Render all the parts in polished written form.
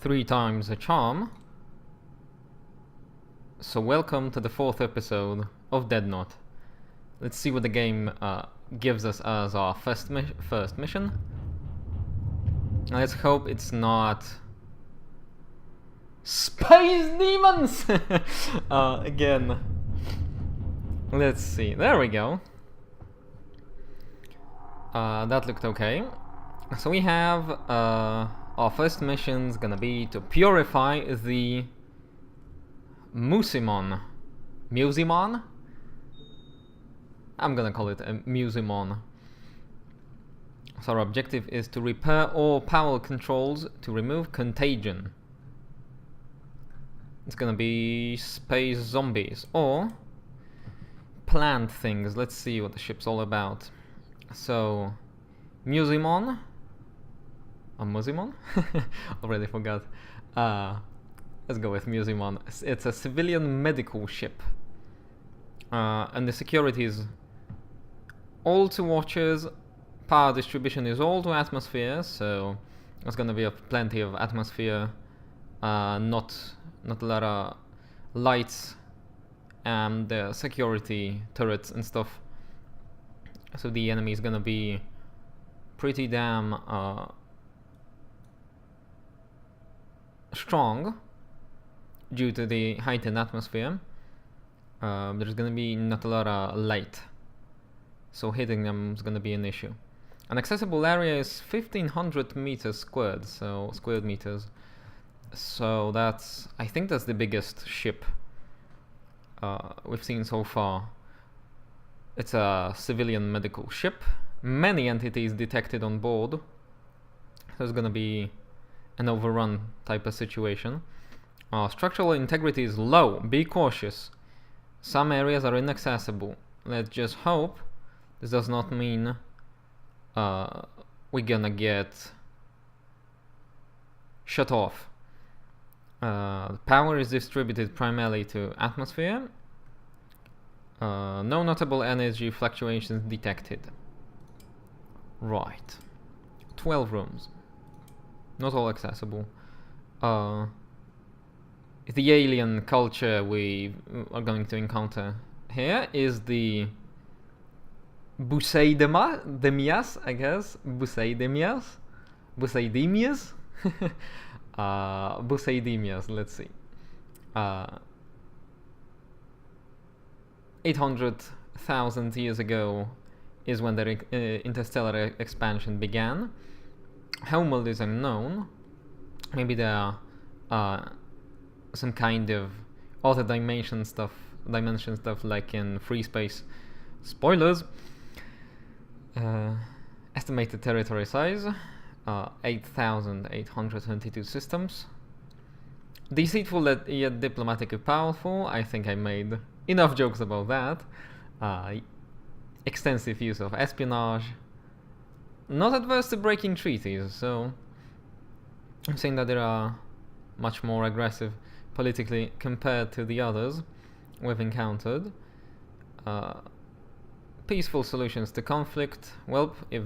3 times a charm. So welcome to the 4th episode of Deadnaut. Let's see what the game gives us as our first mission. Let's hope it's not space demons again. Let's see. There we go. That looked okay. So we have our first mission's gonna be to purify the Musimon. Musimon? I'm gonna call it a Musimon. So our objective is to repair all power controls to remove contagion. It's gonna be space zombies or plant things. Let's see what the ship's all about. So, Musimon. Musimon? Already forgot. Let's go with Musimon. It's a civilian medical ship. And the security is all to watchers. Power distribution is all to atmosphere, so there's gonna be plenty of atmosphere. Not a lot of lights and security turrets and stuff. So the enemy is gonna be pretty damn strong due to the heightened atmosphere. There's gonna be not a lot of light, so hitting them is gonna be an issue. An accessible area is 1500 meters squared, so squared meters. So that's, I think that's the biggest ship we've seen so far. It's a civilian medical ship. Many entities detected on board. So it's gonna be an overrun type of situation. Structural integrity is low. Be cautious. Some areas are inaccessible. Let's just hope this does not mean we're gonna get shut off. Power is distributed primarily to atmosphere. No notable energy fluctuations detected. Right. 12 rooms. Not all accessible. The alien culture we are going to encounter here is the Busaidemias, I guess. Busaidemias? Busaidemias, let's see. 800,000 years ago is when the interstellar expansion began. Homeworld is unknown. Maybe there are some kind of other dimension stuff like in free space. Spoilers. Estimated territory size 8,822 systems. Deceitful yet diplomatically powerful. I think I made enough jokes about that. Extensive use of espionage. Not adverse to breaking treaties, so I'm saying that they are much more aggressive politically compared to the others we've encountered. Peaceful solutions to conflict. Well, if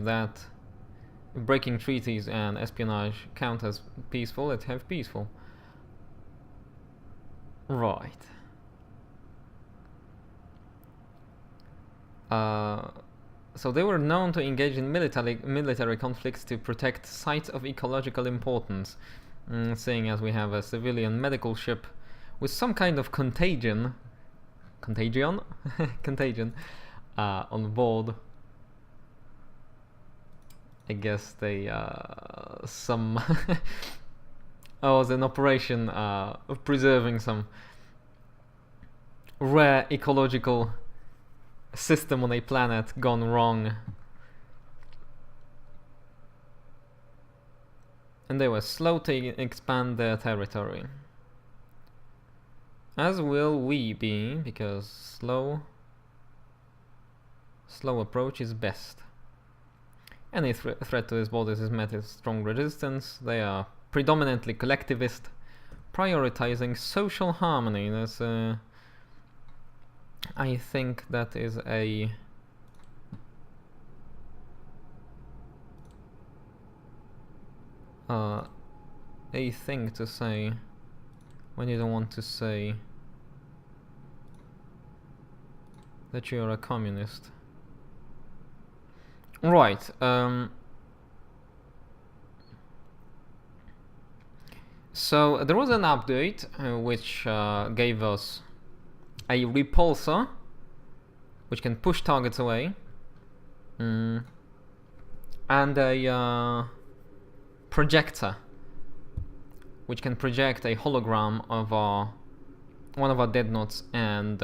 breaking treaties and espionage count as peaceful, let's have peaceful. Right. So they were known to engage in military conflicts to protect sites of ecological importance. Seeing as we have a civilian medical ship with some kind of contagion on board. I guess they some oh, it was an operation of preserving some rare ecological system on a planet gone wrong. And they were slow to expand their territory. As will we be, because slow approach is best. Any threat to his borders is met with strong resistance. They are predominantly collectivist, prioritizing social harmony. There's I think that is a a thing to say when you don't want to say that you're a communist. Right. So there was an update which gave us a repulsor, which can push targets away, and a projector, which can project a hologram of one of our Deadnauts and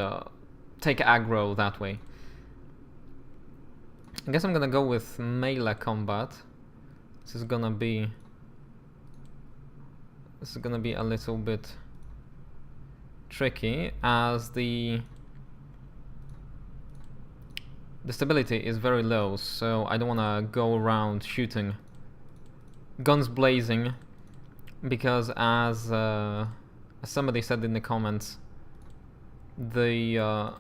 take aggro that way. I guess I'm gonna go with melee combat. This is gonna be a little bit tricky, as the stability is very low, so I don't wanna go around shooting guns blazing, because as somebody said in the comments, the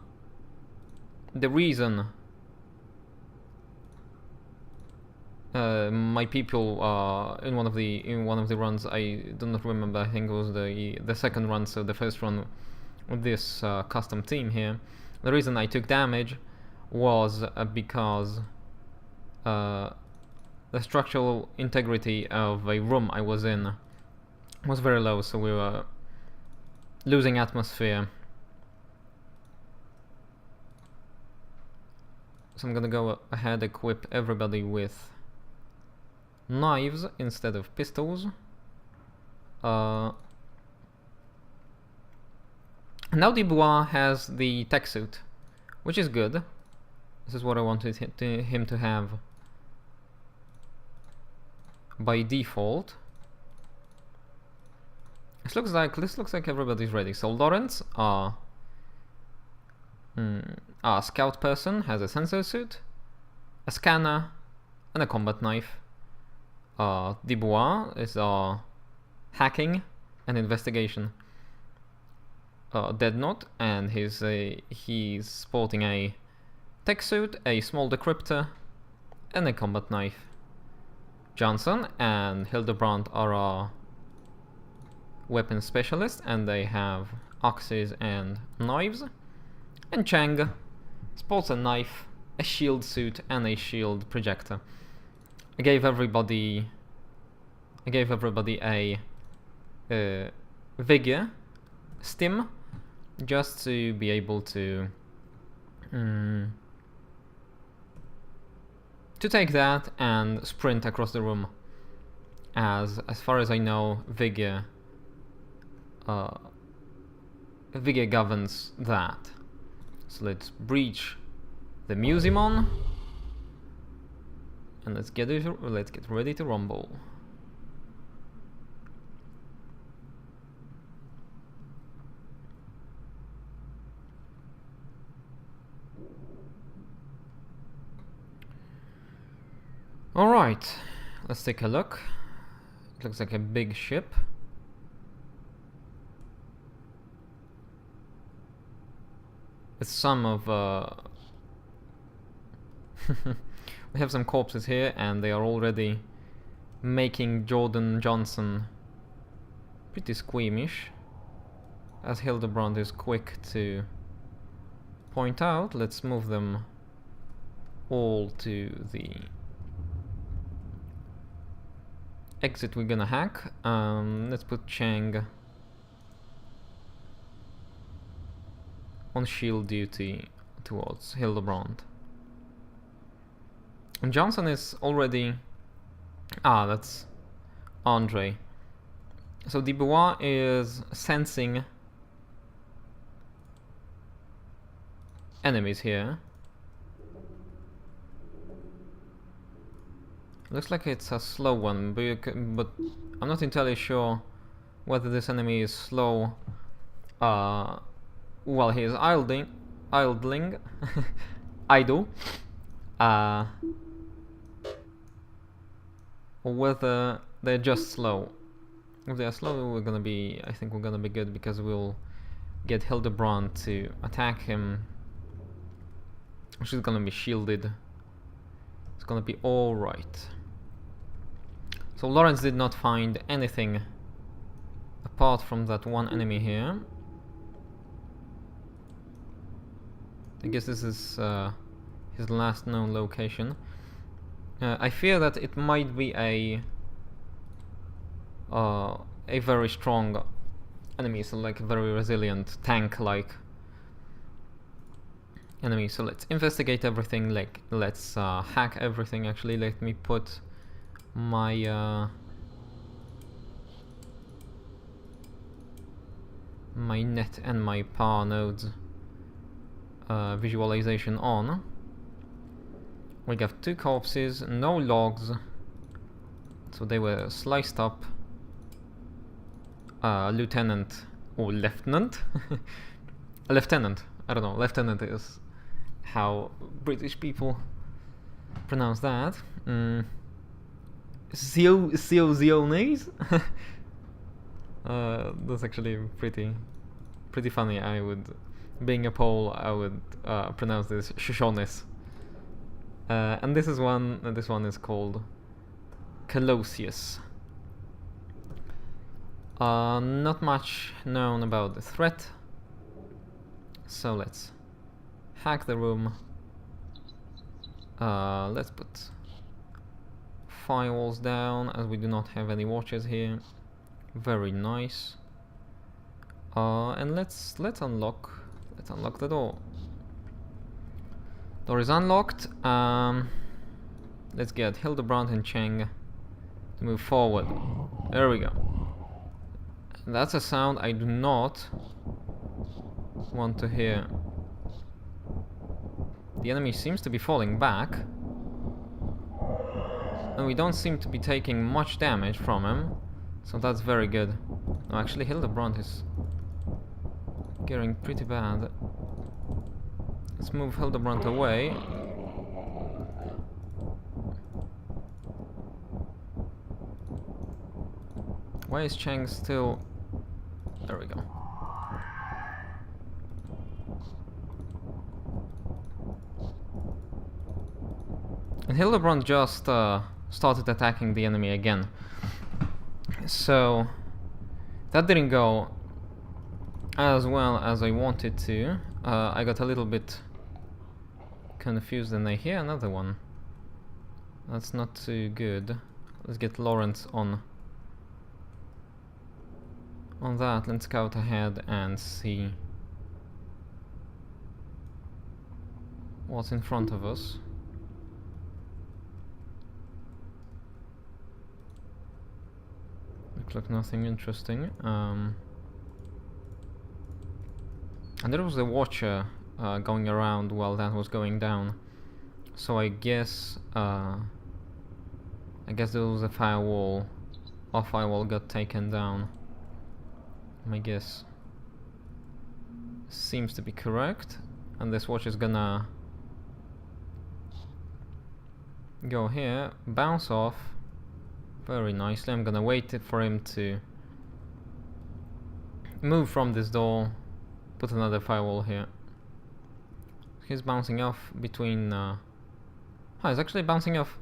reason my people in one of the runs, I do not remember, I think it was the second run, so the first run with this custom team here, the reason I took damage was because the structural integrity of a room I was in was very low, so we were losing atmosphere. So I'm gonna go ahead, equip everybody with knives instead of pistols. Now Dubois has the tech suit, which is good. This is what I wanted him to have by default. This looks like everybody's ready. So Lawrence, our scout person, has a sensor suit, a scanner, and a combat knife. Dubois is our hacking and investigation Deadnaut, and he's sporting a tech suit, a small decryptor, and a combat knife. Johnson and Hildebrand are our weapons specialists, and they have axes and knives. And Chang sports a knife, a shield suit, and a shield projector. I gave everybody a vigor stim, just to be able to take that and sprint across the room, as far as I know, vigor governs that. So let's breach the Musimon, and let's get ready to rumble. Alright, let's take a look. It looks like a big ship. With some of we have some corpses here, and they are already making Jordan Johnson pretty squeamish, as Hildebrand is quick to point out. Let's move them all to the exit we're gonna hack. Let's put Chang on shield duty towards Hildebrand. And Johnson is already... that's Andre. So Dubois is sensing enemies here. Looks like it's a slow one, but I'm not entirely sure whether this enemy is slow while he is idling, idle, or whether they're just slow. If they're slow, I think we're gonna be good, because we'll get Hildebrand to attack him. She's gonna be shielded. It's gonna be alright. So Lawrence did not find anything apart from that one enemy here. I guess this is his last known location. I fear that it might be a very strong enemy, so like a very resilient tank-like enemy. So let's investigate everything. Like let's hack everything. Actually, let me put my my net and my power nodes visualization on. We got 2 corpses, no logs, so they were sliced up. Lieutenant or lieutenant? A lieutenant. I don't know. Lieutenant is how British people pronounce that. Ziones? That's actually pretty funny. I would, being a Pole, I would pronounce this Shoshones. And this is one. This one is called Colossus. Not much known about the threat, so let's hack the room. Let's put firewalls down, as we do not have any watchers here. Very nice. And let's unlock the door. Door is unlocked. Let's get Hildebrand and Cheng to move forward. There we go. That's a sound I do not want to hear. The enemy seems to be falling back, and we don't seem to be taking much damage from him, so that's very good. No, actually Hildebrand is getting pretty bad. Let's move Hildebrand away. Why is Cheng still... There we go. And Hildebrand just started attacking the enemy again. So that didn't go as well as I wanted to. I got a little bit confused, and I hear another one. That's not too good. Let's get Lawrence on that. Let's scout ahead and see what's in front of us. Looks like nothing interesting. And there was a watcher going around while that was going down. So I guess there was a firewall. Our firewall got taken down. My guess seems to be correct, and this watch is gonna go here, bounce off very nicely. I'm gonna wait for him to move from this door, put another firewall here. He's bouncing off between he's actually bouncing off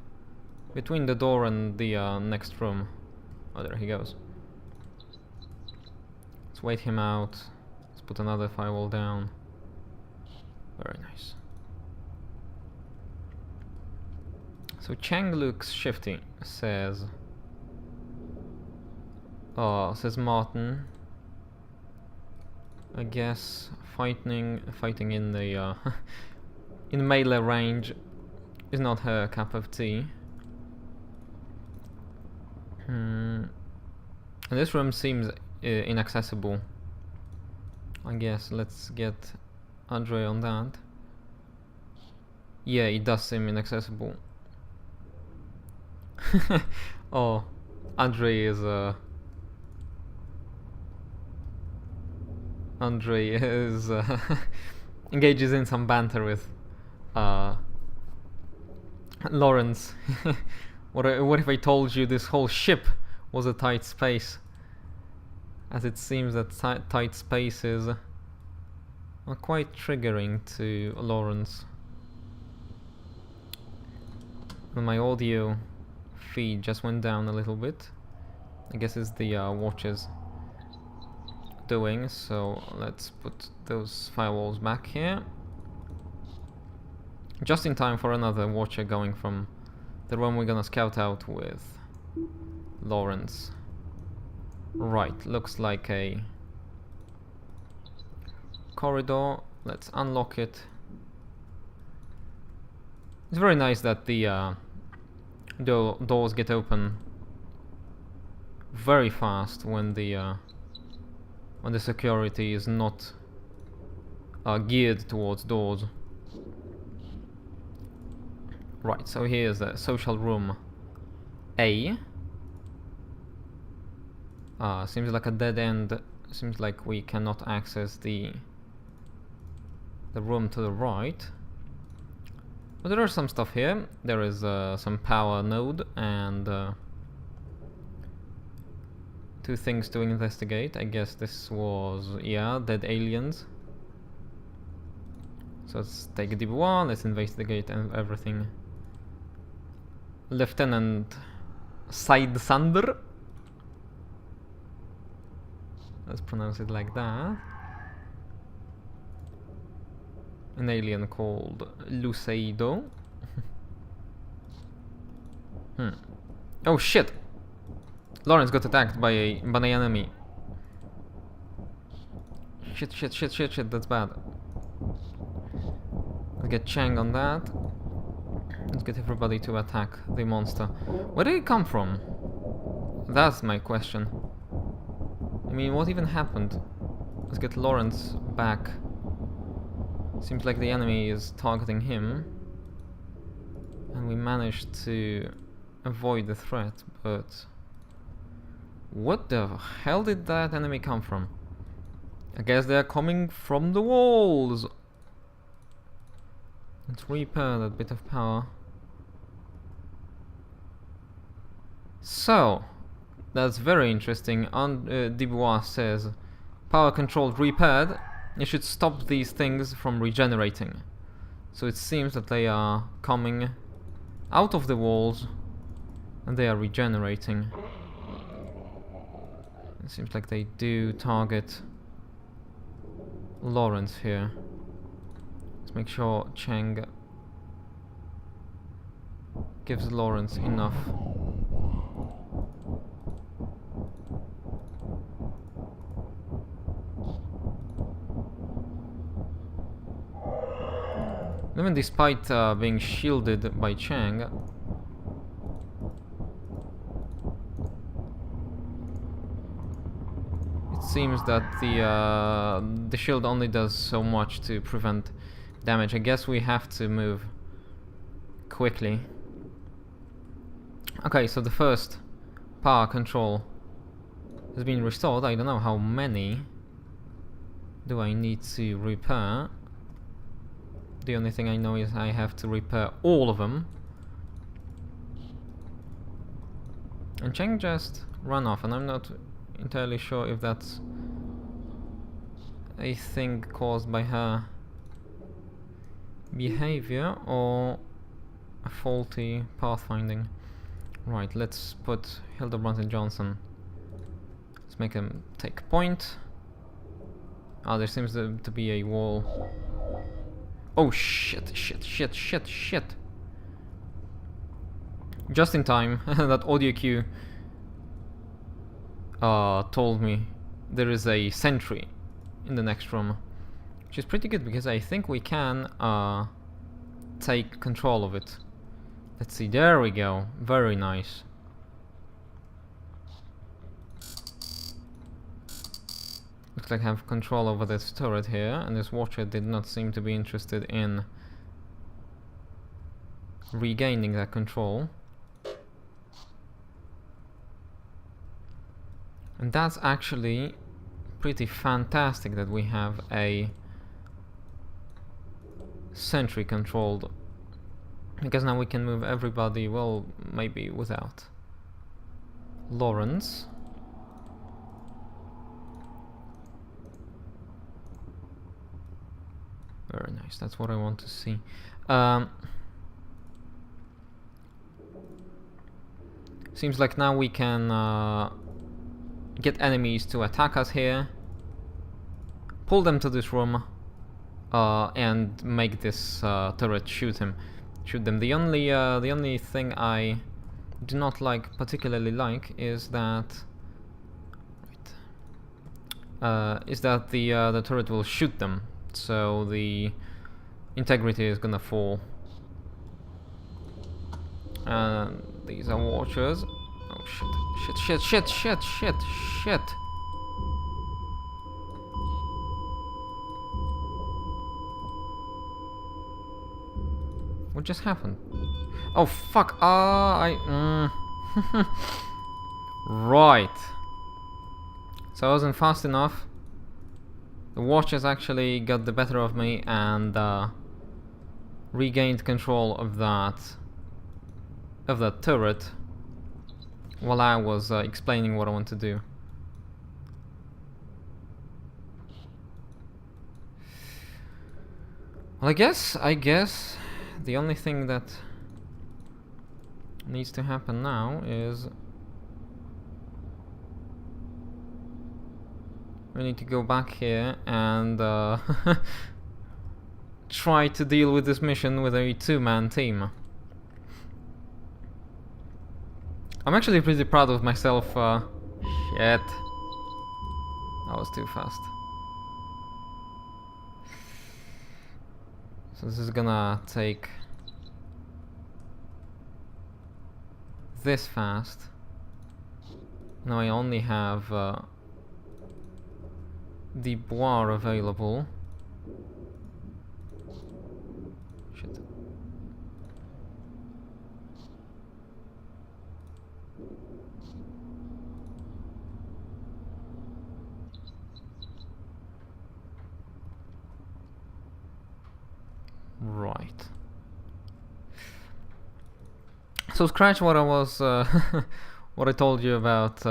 between the door and the next room. Oh, there he goes. Let's wait him out. Let's put another firewall down. Very nice. So Cheng looks shifty, says Martin. I guess fighting in the in melee range is not her cup of tea. And this room seems inaccessible. I guess let's get Andre on that. Yeah, it does seem inaccessible. Oh, Andre is engages in some banter with Lawrence. What if I told you this whole ship was a tight space? As it seems that tight spaces are quite triggering to Lawrence. And my audio feed just went down a little bit. I guess it's the watches doing, so let's put those firewalls back here. Just in time for another watcher going from the room we're gonna scout out with Lawrence. Right, looks like a corridor. Let's unlock it. It's very nice that the doors get open very fast when the security is not geared towards doors. Right, so here's the social room A. Seems like a dead end. Seems like we cannot access the room to the right. But there is some stuff here. There is some power node and 2 things to investigate. I guess this was, yeah, dead aliens. So let's take a Dubois, let's investigate everything. Lieutenant Side Sander. Let's pronounce it like that. An alien called Luceido. Oh shit! Lawrence got attacked by an enemy. Shit, that's bad. Let's get Chang on that. Let's get everybody to attack the monster. Where did it come from? That's my question. I mean, what even happened? Let's get Lawrence back. Seems like the enemy is targeting him. And we managed to avoid the threat, but... what the hell did that enemy come from? I guess they're coming from the walls! Let's repair that bit of power. So, that's very interesting. Dubois says, power controlled repaired. It should stop these things from regenerating. So it seems that they are coming out of the walls and they are regenerating. It seems like they do target Lawrence here. Let's make sure Chang gives Lawrence enough. Even despite being shielded by Chang, it seems that the shield only does so much to prevent damage. I guess we have to move quickly. Okay, so the first power control has been restored. I don't know how many do I need to repair. The only thing I know is I have to repair all of them. And Cheng just ran off, and I'm not entirely sure if that's a thing caused by her behavior or a faulty pathfinding. Right, let's put Hildebrand and Johnson. Let's make them take point. Ah, there seems to be a wall. Oh shit. Just in time, that audio cue told me there is a sentry in the next room. Which is pretty good because I think we can take control of it. Let's see, there we go. Very nice. Looks like I have control over this turret here, and this watcher did not seem to be interested in regaining that control. And that's actually pretty fantastic that we have a sentry controlled, because now we can move everybody, well, maybe without Lawrence. Very nice, that's what I want to see. Seems like now we can get enemies to attack us here. pull them to this room, and make this turret shoot them. The only thing I do not particularly like is that the turret will shoot them, so the integrity is gonna fall. And these are watchers. Oh shit. What just happened? Oh fuck! Right. So I wasn't fast enough. The watchers actually got the better of me and regained control of that turret while I was explaining what I want to do. Well, I guess the only thing that needs to happen now is we need to go back here and try to deal with this mission with a two-man team. I'm actually pretty proud of myself. Shit. That was too fast. So this is gonna take this fast. Now I only have Dubois available. Shit. Right. So scratch what I was, what I told you about.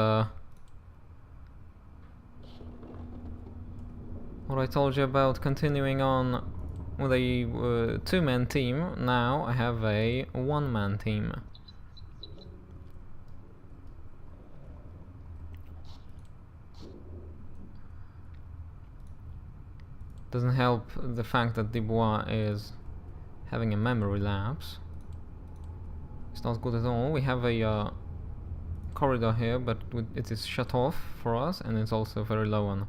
What I told you about continuing on with a two-man team. Now I have a one-man team. Doesn't help the fact that Dubois is having a memory lapse. It's not good at all. We have a corridor here, but it is shut off for us, and it's also very low on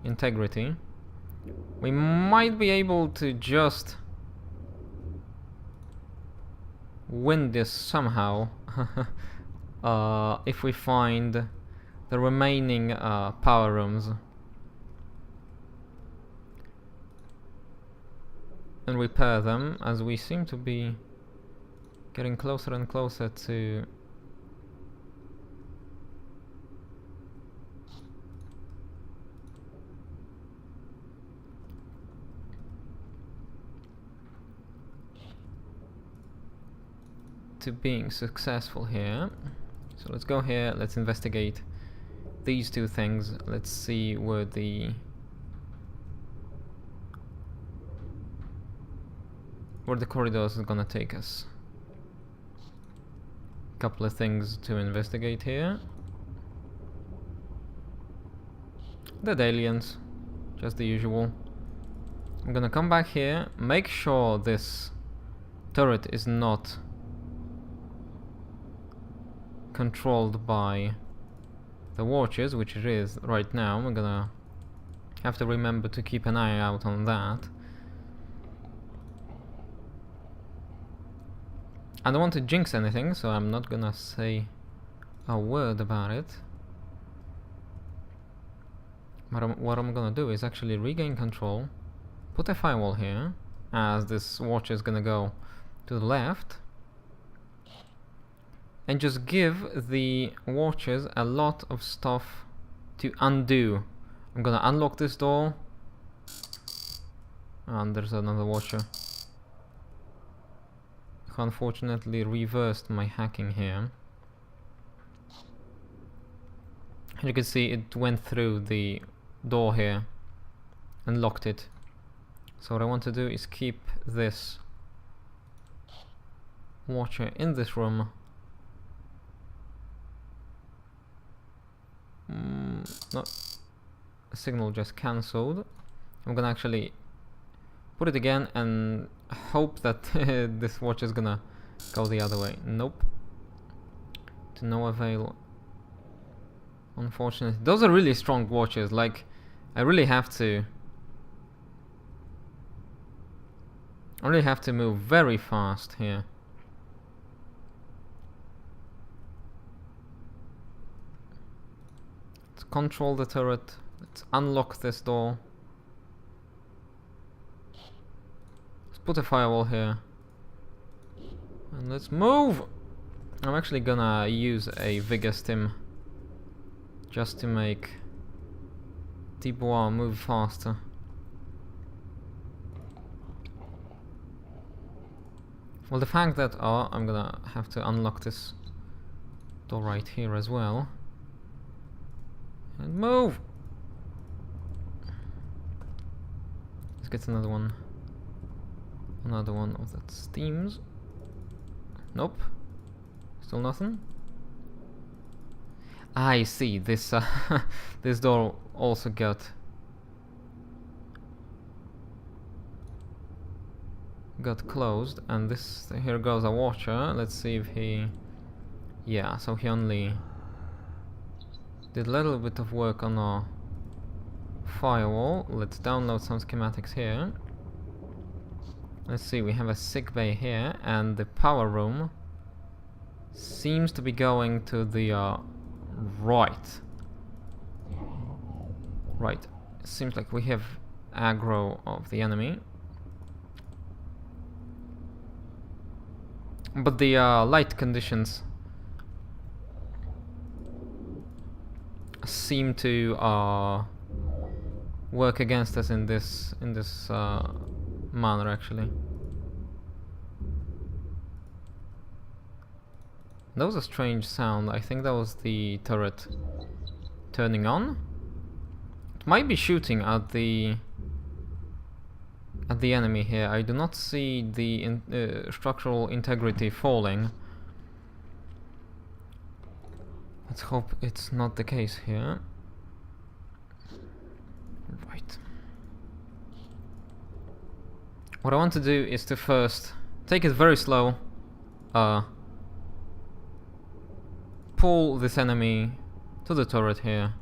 integrity. We might be able to just win this somehow if we find the remaining power rooms and repair them, as we seem to be getting closer and closer to being successful here. So let's go here, let's investigate these two things. Let's see where the corridors is gonna take us. Couple of things to investigate here. Dead aliens, just the usual. I'm gonna come back here, make sure this turret is not controlled by the watchers, which it is right now. I'm gonna have to remember to keep an eye out on that. I don't want to jinx anything, so I'm not gonna say a word about it. But what I'm gonna do is actually regain control, put a firewall here, as this watcher is gonna go to the left, and just give the watchers a lot of stuff to undo. I'm gonna unlock this door, and there's another watcher. Unfortunately reversed my hacking here. You can see it went through the door here and locked it. So what I want to do is keep this watcher in this room. No, signal just cancelled. I'm gonna actually put it again and hope that this watch is gonna go the other way. Nope. To no avail. Unfortunately. Those are really strong watches. Like, I really have to move very fast here. Let's control the turret. Let's unlock this door. Let's put a firewall here. And let's move! I'm actually gonna use a Vigor Stim just to make Dubois move faster. Well, the fact that I'm gonna have to unlock this door right here as well. And move! Let's get another one. Another one of that steams. Nope. Still nothing. I see. This this door also got closed, and this here goes a watcher. Let's see if he. Yeah. So he only did a little bit of work on our firewall. Let's download some schematics here. Let's see. We have a sick bay here, and the power room seems to be going to the right. Right. Seems like we have aggro of the enemy. But the light conditions seem to work against us in this manner, actually. That was a strange sound. I think that was the turret turning on. It might be shooting at the enemy here. I do not see the structural integrity falling. Let's hope it's not the case here. Right. What I want to do is to first take it very slow. Pull this enemy to the turret here.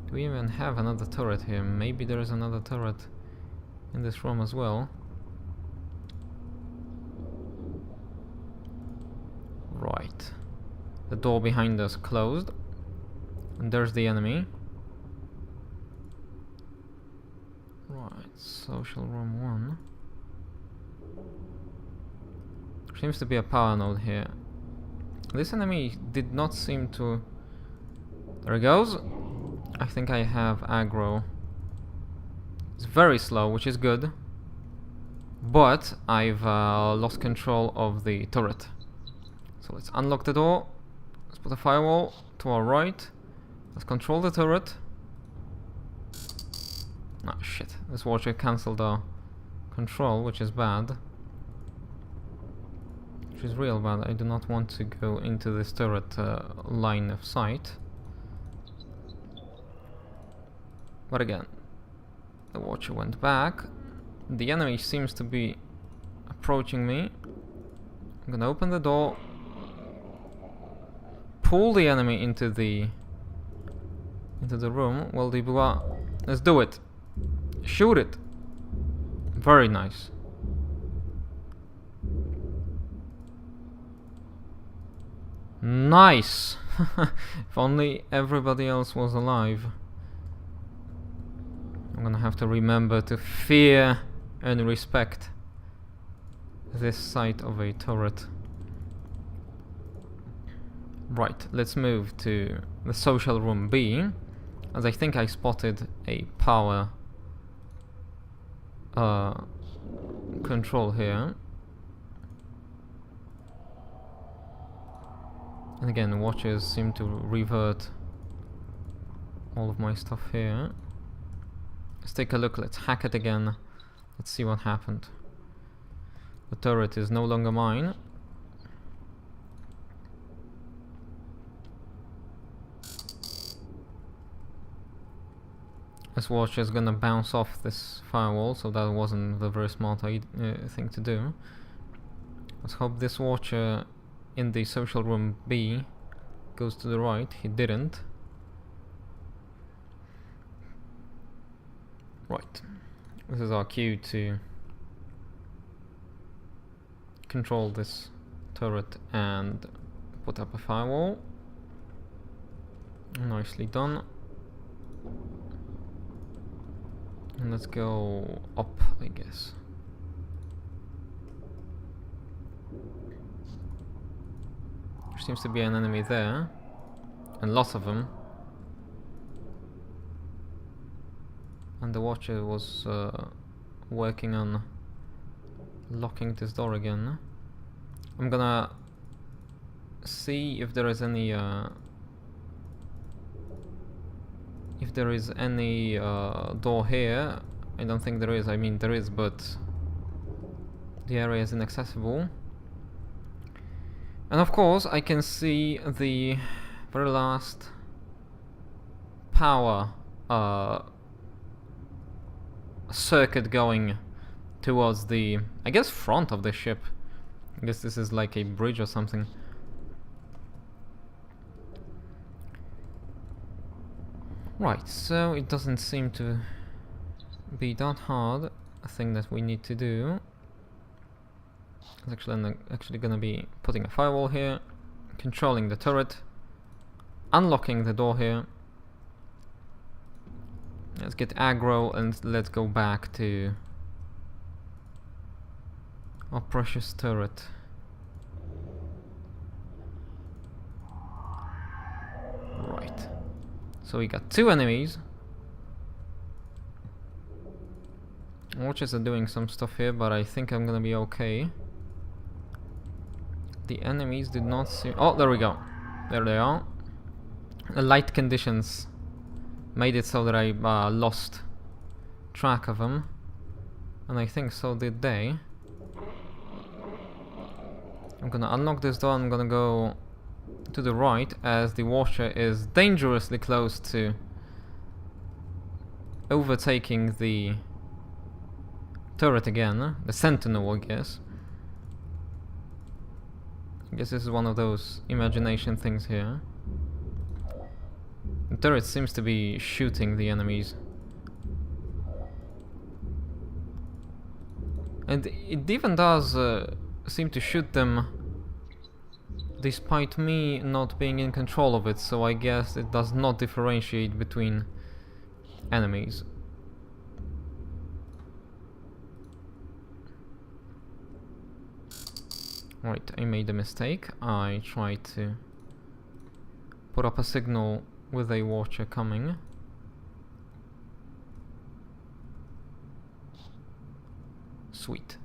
Do we even have another turret here? Maybe there is another turret in this room as well. Right. The door behind us closed. And there's the enemy. Right, social room 1. There seems to be a power node here. This enemy did not seem to... There it goes. I think I have aggro. It's very slow, which is good. But I've lost control of the turret. So let's unlock the door. Let's put a firewall to our right. Let's control the turret. Oh shit, this watcher cancelled our control, which is bad. Which is real bad. I do not want to go into this turret line of sight. But again, the watcher went back. The enemy seems to be approaching me. I'm gonna open the door. Pull the enemy into the room. Well, Dubois, let's do it. Shoot it. Very nice. Nice. If only everybody else was alive. I'm gonna have to remember to fear and respect this site of a turret. Right, let's move to the social room B, as I think I spotted a power control here. And again, watchers seem to revert all of my stuff here. Let's take a look, let's hack it again. Let's see what happened. The turret is no longer mine. This watcher is gonna bounce off this firewall, so that wasn't the very smart thing to do. Let's hope this watcher in the social room B goes to the right. He didn't. Right. This is our cue to control this turret and put up a firewall. Nicely done. And let's go up, I guess. There seems to be an enemy there, and lots of them. And the watcher was working on locking this door again. I'm gonna see if there is any door here. I don't think there is. I mean, there is, but the area is inaccessible. And of course, I can see the very last power circuit going towards the, I guess, front of the ship. I guess this is like a bridge or something. Right, so it doesn't seem to be that hard a thing that we need to do. It's actually gonna be putting a firewall here, controlling the turret, unlocking the door here. Let's get aggro and let's go back to our precious turret. Right. So we got 2 enemies. Watchers are doing some stuff here, but I think I'm gonna be okay. The enemies did not seem... Oh, there we go. There they are. The light conditions made it so that I lost track of them. And I think so did they. I'm gonna unlock this door. I'm gonna go to the right as the watcher is dangerously close to overtaking the turret again. The sentinel, I guess. I guess this is one of those imagination things here. The turret seems to be shooting the enemies. And it even does seem to shoot them despite me not being in control of it, so I guess it does not differentiate between enemies. Right, I made a mistake. I tried to put up a signal with a watcher coming. Sweet.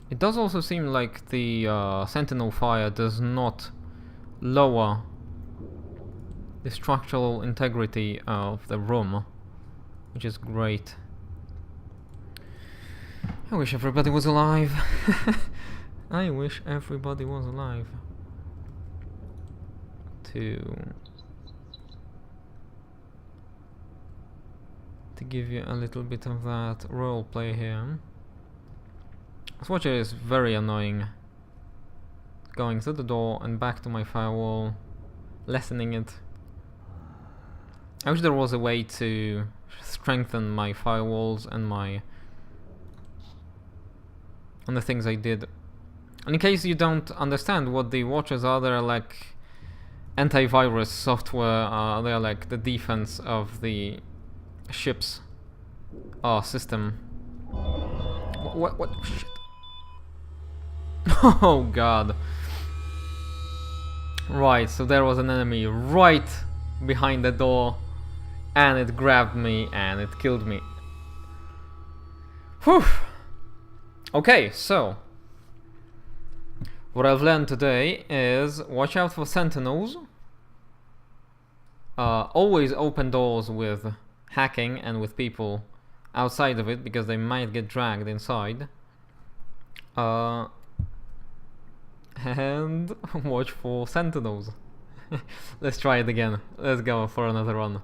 It does also seem like the sentinel fire does not lower the structural integrity of the room, which is great. I wish everybody was alive. I wish everybody was alive. To give you a little bit of that roleplay here. This watcher is very annoying. Going through the door and back to my firewall, lessening it. I wish there was a way to strengthen my firewalls and the things I did. And in case you don't understand what the watchers are, they're like antivirus software. They're like the defense of the ship's system. What? Shit. Oh god. Right, so there was an enemy right behind the door, and it grabbed me and it killed me. Whew. Okay, so what I've learned today is watch out for sentinels. Always open doors with hacking and with people outside of it, because they might get dragged inside. And watch for sentinels. Let's try it again. Let's go for another run.